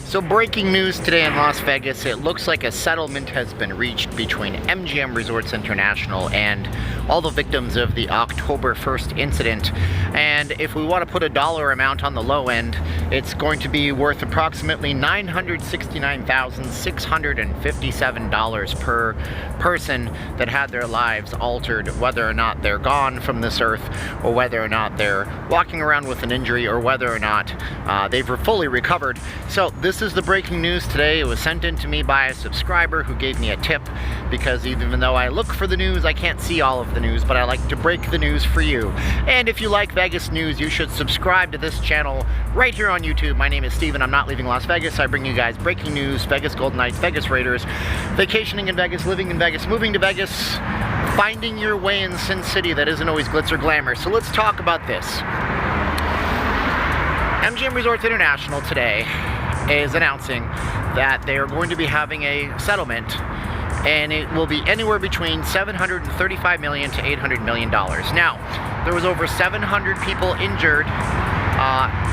So breaking news today in Las Vegas, it looks like a settlement has been reached between MGM Resorts International and all the victims of the October 1st incident. And if we want to put a dollar amount on the low end, it's going to be worth approximately $969,657 per person that had their lives altered, whether or not they're gone from this earth, or whether or not they're walking around with an injury, or whether or not they've fully recovered. So this is the breaking news today. It was sent in to me by a subscriber who gave me a tip, because even though I look for the news, I can't see all of the news, but I like to break the news for you. And if you like Vegas news, you should subscribe to this channel right here on YouTube. My name is Steven. I'm not leaving Las Vegas. I bring you guys breaking news, Vegas Golden Knights, Vegas Raiders, vacationing in Vegas, living in Vegas, moving to Vegas, finding your way in Sin City that isn't always glitz or glamour. So let's talk about this. MGM Resorts International today is announcing that they are going to be having a settlement, and it will be anywhere between $735 million to $800 million. Now, there was over 700 people injured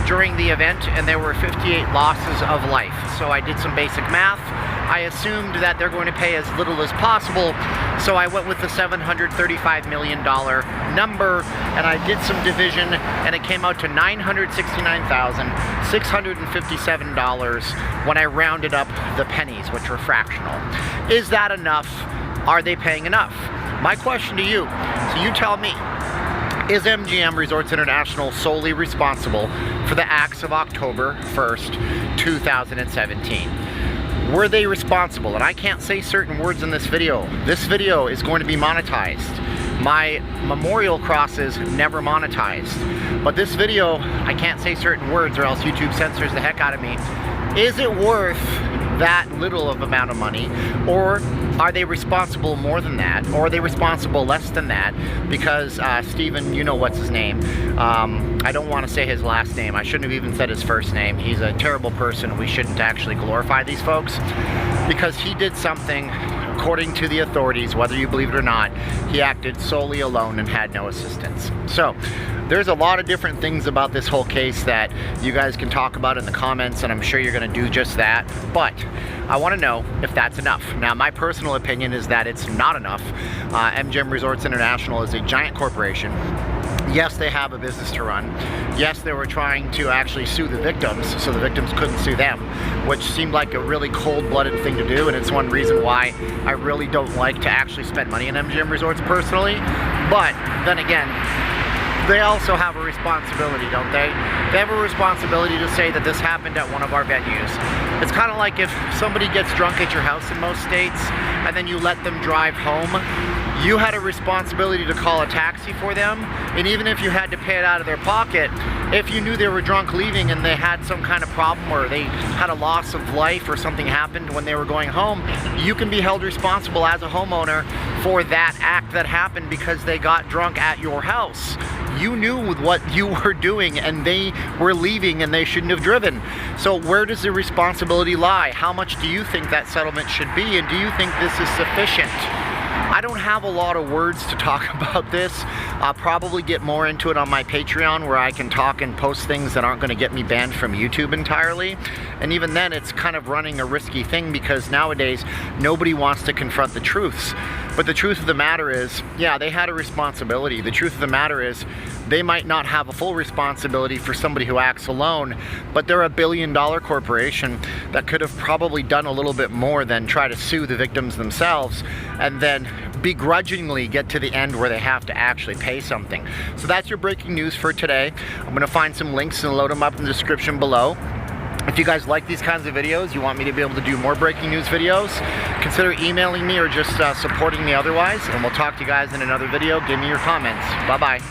during the event, and there were 58 losses of life. So I did some basic math. I assumed that they're going to pay as little as possible, so I went with the $735 million number, and I did some division, and it came out to $969,657 when I rounded up the pennies, which were fractional. Is that enough? Are they paying enough? My question to you, so you tell me, is MGM Resorts International solely responsible for the acts of October 1st, 2017? Were they responsible? And I can't say certain words in this video. This video is going to be monetized. My memorial crosses never monetized. But this video, I can't say certain words or else YouTube censors the heck out of me. Is it worth that little of amount of money, or are they responsible more than that, or are they responsible less than that? Because Steven, you know what's his name, I don't want to say his last name, I shouldn't have even said his first name. He's a terrible person. We shouldn't actually glorify these folks, because he did something, according to the authorities, whether you believe it or not, he acted solely alone and had no assistance. So there's a lot of different things about this whole case that you guys can talk about in the comments, and I'm sure you're going to do just that. But I want to know if that's enough. Now, my personal opinion is that it's not enough. MGM Resorts International is a giant corporation. Yes, they have a business to run. Yes, they were trying to actually sue the victims so the victims couldn't sue them, which seemed like a really cold-blooded thing to do, and it's one reason why I really don't like to actually spend money in MGM Resorts personally. But then again, they also have a responsibility, don't they? They have a responsibility to say that this happened at one of our venues. It's kind of like if somebody gets drunk at your house in most states and then you let them drive home. You had a responsibility to call a taxi for them, and even if you had to pay it out of their pocket, if you knew they were drunk leaving and they had some kind of problem or they had a loss of life or something happened when they were going home, you can be held responsible as a homeowner for that act that happened because they got drunk at your house. You knew what you were doing and they were leaving and they shouldn't have driven. So where does the responsibility lie? How much do you think that settlement should be, and do you think this is sufficient? I don't have a lot of words to talk about this. I'll probably get more into it on my Patreon, where I can talk and post things that aren't going to get me banned from YouTube entirely. And even then, it's kind of running a risky thing, because nowadays nobody wants to confront the truths. But the truth of the matter is, yeah, they had a responsibility. The truth of the matter is, they might not have a full responsibility for somebody who acts alone, but they're a billion-dollar corporation that could have probably done a little bit more than try to sue the victims themselves and then begrudgingly get to the end where they have to actually pay something. So that's your breaking news for today. I'm going to find some links and load them up in the description below. If you guys like these kinds of videos, you want me to be able to do more breaking news videos, consider emailing me or just supporting me otherwise, and we'll talk to you guys in another video. Give me your comments. Bye-bye.